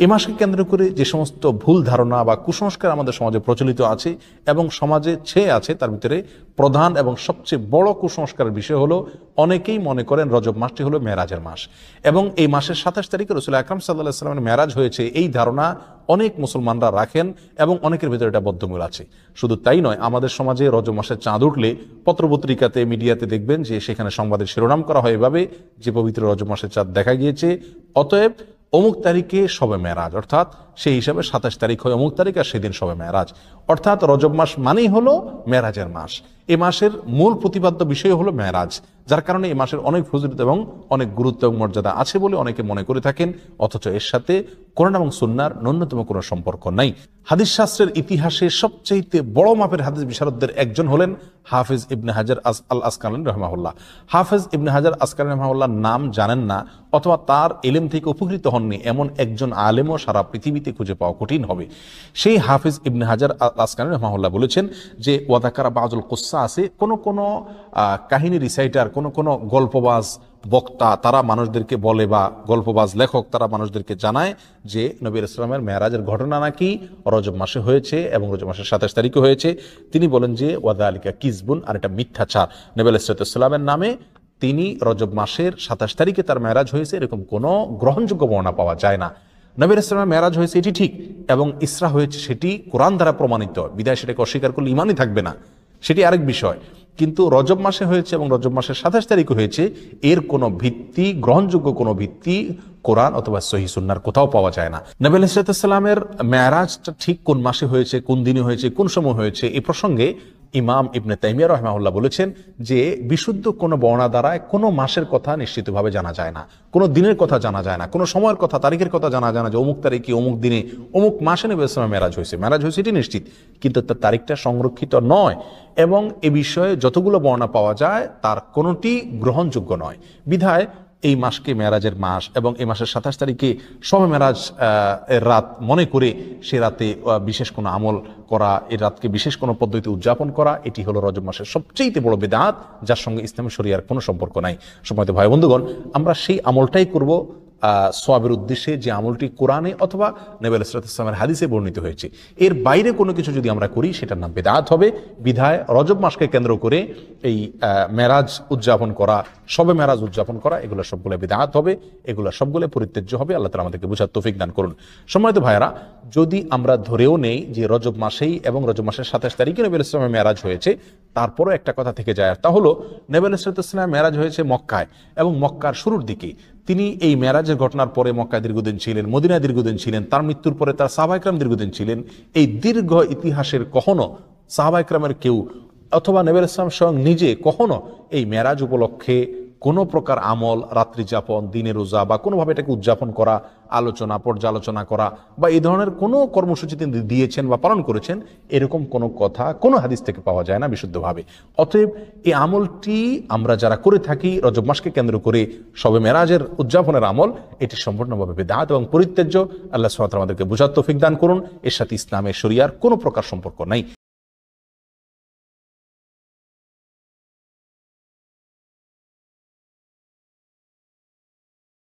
এই মাসকে কেন্দ্র করে যে সমস্ত ভুল ধারণা বা কুসংস্কার আমাদের সমাজে প্রচলিত আছে এবং সমাজে ছেয়ে আছে, তার ভিতরে প্রধান এবং সবচেয়ে বড় কুসংস্কারের বিষয় হলো অনেকেই মনে করেন রজব মাসটি হলো মেরাজের মাস এবং এই মাসের 27 তারিখে রাসূল আকরাম সাল্লাল্লাহু আলাইহি ওয়াসাল্লামের মেরাজ হয়েছে, এই ধারণা অনেক মুসলমানরা রাখেন এবং অনেকের ভিতরে এটা বদ্ধমূল আছে। শুধু তাই নয়, আমাদের সমাজে রজব মাসের চাঁদ উঠলে পত্রপত্রিকাতে, মিডিয়াতে দেখবেন যে সেখানে সংবাদের শিরোনাম করা হয় এভাবে যে পবিত্র রজব মাসের চাঁদ দেখা গিয়েছে, অতএব অমুক তারিখে শবে মেরাজ, অর্থাৎ সেই হিসাবে 27 তারিখ হয় অমুক তারিখ আর সেদিন শবে মেরাজ, অর্থাৎ রজব মাস মানেই হলো মেরাজের মাস। এ মাসের মূল প্রতিপাদ্য বিষয় হলো মেরাজ, যার কারণে এই মাসের অনেক ফজিলত এবং অনেক গুরুত্ব এবং মর্যাদা আছে বলে অনেকে মনে করে থাকেন, অথচ এর সাথে কোরআন এবং সুন্নাহর ন্যূনতম কোনো সম্পর্ক নাই। হাদিস শাস্ত্রের ইতিহাসে সবচেয়ে বড় মাপের হাদিস বিশারদদের একজন হলেন হাফেজ ইবনে হাজার আল আসকালানী রাহিমাহুল্লাহ। হাফেজ ইবনে হাজার আসকালানী রাহিমাহুল্লাহর নাম জানেন না অথবা তার ইলম থেকে উপকৃত হননি এমন একজন আলেমও সারা পৃথিবীতে খুঁজে পাওয়া কঠিন হবে। সেই হাফেজ ইবনে হাজার আল আসকালানী রাহিমাহুল্লাহ বলেছেন যে ওয়াদাকারা বাযুল কুসসা আছে, কোন কাহিনী রিসাইটার, কোন গল্পবাজ বক্তা তারা মানুষদেরকে বলে, বা গল্পবাজ লেখক তারা মানুষদেরকে জানায় যে নবী ইসলামের মেরাজের ঘটনা নাকি রজব মাসে হয়েছে এবং রজব মাসের 27 তারিখে হয়েছে। তিনি বলেন যে ওয়াদালিকা কিজবুন, আর এটা মিথ্যাচার। নবী ইসলামের নামে তিনি রজব মাসের 27 তারিখে তার মেরাজ হয়েছে এরকম কোনো গ্রহণযোগ্য বর্ণনা পাওয়া যায় না। নবী ইসলামের মেরাজ হয়েছে এটি ঠিক এবং ইসরা হয়েছে সেটি কোরআন দ্বারা প্রমাণিত, বিদায় সেটাকে অস্বীকার করলে ইমানই থাকবে না, সেটি আরেক বিষয়। কিন্তু রজব মাসে হয়েছে এবং রজব মাসের 27 তারিখে হয়েছে, এর কোনো ভিত্তি, গ্রহণযোগ্য কোনো ভিত্তি কোরআন অথবা সহিহ সুন্নাহর কোথাও পাওয়া যায় না। নবী আলাইহিস সালামের মেরাজটা ঠিক কোন মাসে হয়েছে, কোন দিনে হয়েছে, কোন সময় হয়েছে, এই প্রসঙ্গে ইমাম ইবনে তাইমিয়া রাহিমাহুল্লাহ বলেছেন যে বিশুদ্ধ কোনো বর্ণনা দ্বারায় কোনো মাসের কথা নিশ্চিতভাবে জানা যায় না, কোনো দিনের কথা জানা যায় না, কোনো সময়ের কথা, তারিখের কথা জানা যায় না যে অমুক তারিখে অমুক দিনে অমুক মাসে নবী ইসলামের মেরাজ হয়েছে। মেরাজ হয়েছে এটি নিশ্চিত, কিন্তু তার তারিখটা সংরক্ষিত নয় এবং এ বিষয়ে যতগুলো বর্ণনা পাওয়া যায় তার কোনোটি গ্রহণযোগ্য নয়। বিধায় এই মাসকে মেরাজের মাস এবং এই মাসের 27 তারিখে শবে মেরাজ এর রাত মনে করে সে রাতে বিশেষ কোনো আমল করা, এই রাতকে বিশেষ কোনো পদ্ধতি উদযাপন করা, এটি হলো রজব মাসের সবচেয়ে বড় বিদআত, যার সঙ্গে ইসলামী শরিয়ার কোনো সম্পর্ক নাই। সম্মানিত ভাই বন্ধুগণ, আমরা সেই আমলটাই করব সওয়াবের উদ্দেশ্যে, যে আমলটি কোরআনে অথবা নবী আলাইহিস সালামের হাদিসে বর্ণিত হয়েছে। এর বাইরে কোনো কিছু যদি আমরা করি সেটার নাম বিদআত হবে। বিধায় রজব মাসকে কেন্দ্র করে এই মেরাজ উদযাপন করা, শবে মেরাজ উদযাপন করা, এগুলো সবগুলো বিদআত হবে, এগুলো সবগুলো পরিত্যাজ্য হবে। আল্লাহ তাআলা আমাদেরকে বুঝার তৌফিক দান করুন। সম্মানিত ভাইরা, যদি আমরা ধরেও নেই যে রজব মাসেই এবং রজব মাসের 27 তারিখে নবী আলাইহিস সালামের মেরাজ হয়েছে, তারপরও একটা কথা থেকে যায়, তা হলো নবী আলাইহিস সালামের মেরাজ হয়েছে মক্কায় এবং মক্কার শুরুর দিকে। তিনি এই মেরাজের ঘটনার পরে মক্কায় দীর্ঘদিন ছিলেন, মদিনায় দীর্ঘদিন ছিলেন, তার মৃত্যুর পরে তার সাহাবা ইকরাম দীর্ঘদিন ছিলেন। এই দীর্ঘ ইতিহাসের কখনো সাহাবা ইকরামের কেউ অথবা নবী আলাইহিস সালাম স্বয়ং নিজে কখনো এই মেরাজ উপলক্ষে কোনো প্রকার আমল, রাত্রি যাপন, দিনে রোজা বা কোনোভাবে এটাকে উদযাপন করা, আলোচনা, পর্যালোচনা করা বা এই ধরনের কোনো কর্মসূচি তিনি দিয়েছেন বা পালন করেছেন, এরকম কোনো কথা কোনো হাদিস থেকে পাওয়া যায় না বিশুদ্ধভাবে। অতএব এই আমলটি আমরা যারা করে থাকি রজব মাসকে কেন্দ্র করে শবে মেরাজের উদযাপনের আমল, এটি সম্পূর্ণভাবে বিদআত এবং পরিত্যাজ্য। আল্লাহ সুবহানাহু ওয়া তাআলা আমাদেরকে বুঝার তৌফিক দান করুন। এর সাথে ইসলামের শরিয়ার কোনো প্রকার সম্পর্ক নাই।